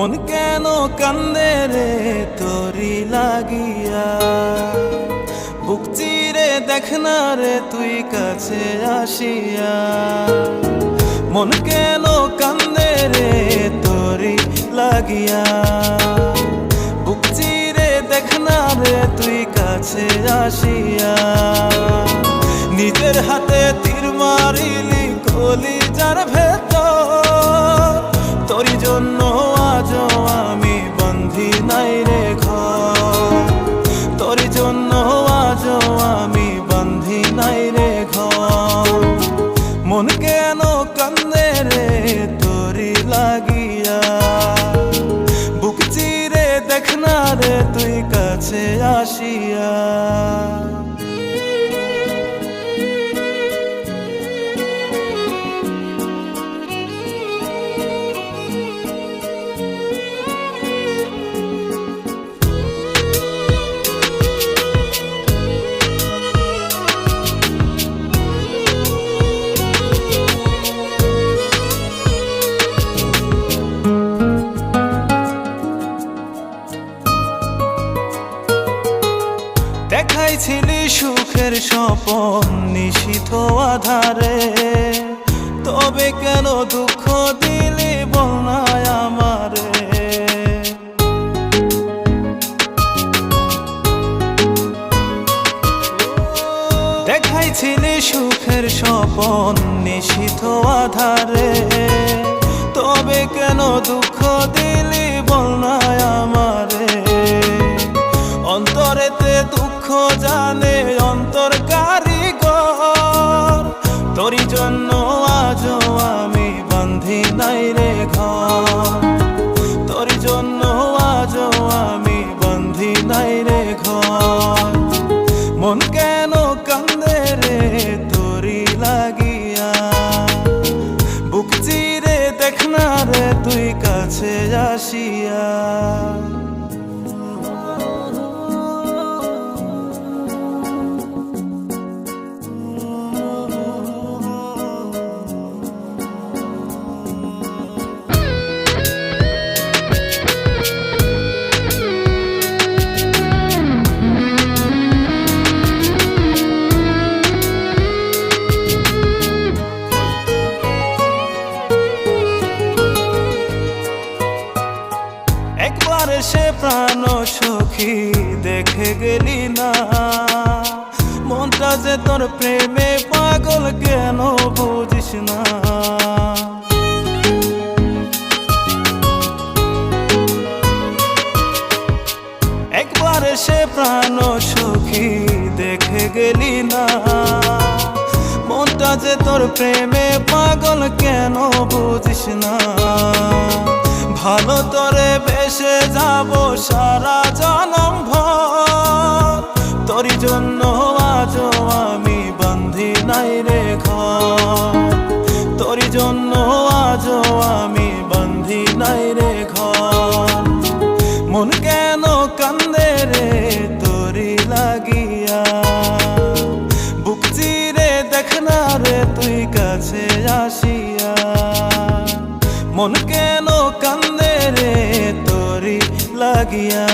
মন কেন কান্দে রে তোরি লাগিয়া, বুক চিরে দেখ না রে তুই কাছে আসিয়া। মন কেন কান্দে রে তোরি লাগিয়া, বুক চিরে দেখ না রে তুই কাছে আসিয়া। নিজের হাতে তীর মারিলি কলিজার ভেতর, তোরি জন্য আজও আমি বন্ধি নাই রে ঘর, তোরি জন্য আজও আমি বন্ধি নাই রে ঘর। মন কেন কান্দে রে তোরি লাগিয়া, বুক চিরে দেখ না রে তুই কাছে আসিয়া। দেখাইছিলি সুখের স্বপন নিশীথ আধারে, তবে কেন দুঃখ দিলি বল না আমারে। দেখাইছিলি সুখের স্বপন নিশীথ আধারে, তবে কেন দুঃখ দিলি বল না আমারে। অন্তরেতে দুঃখ জানে অন্তর কারিগর, তোরি জন্য আজও আমি বন্ধি নাই রে ঘর, তোরি জন্য আজও আমি বন্ধি নাই রে ঘর। মন কেন কান্দে রে তোরি লাগিয়া, বুক চিরে দেখ না রে তুই কাছে আসিয়া। একবার এসে প্রাণ সখী দেখে গেলি না, মনটা যে তোর প্রেমে পাগল কেন বুঝিস না। একবার এসে প্রাণ সখী দেখে গেলি না, মনটা যে তোর প্রেমে পাগল কেন বুঝিস না। ভালো তোরে বেসে যাব সারা জনম ভর, তোরি জন্য আজও আমি বন্ধি নাই রে ঘর, তোরি জন্য আজও আমি বন্ধি নাই রে ঘর। মন কেন কান্দে রে তোরি লাগিয়া, বুক চিরে দেখ না রে তুই কাছে আসিয়া। মন কেন কান্দে রে তোরি লাগিয়া,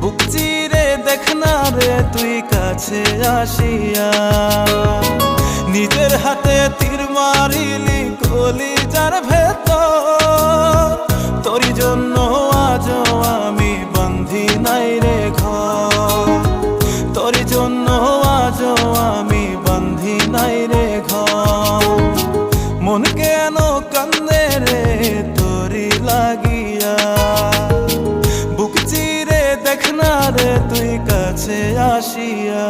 বুক চিরে দেখ না রে তুই কাছে আসিয়া। নিজের হাতে তীর মারিলি কলিজার ভেতর, তোরি জন্য আজও আমি বন্ধি নাই রে ঘর, তোরি জন্য আজও আমি বন্ধি নাই রে ঘর। মন কেন কান্দে রে তোরি লাগিয়া, বুক চিরে দেখ না রে তুই কাছে আসিয়া।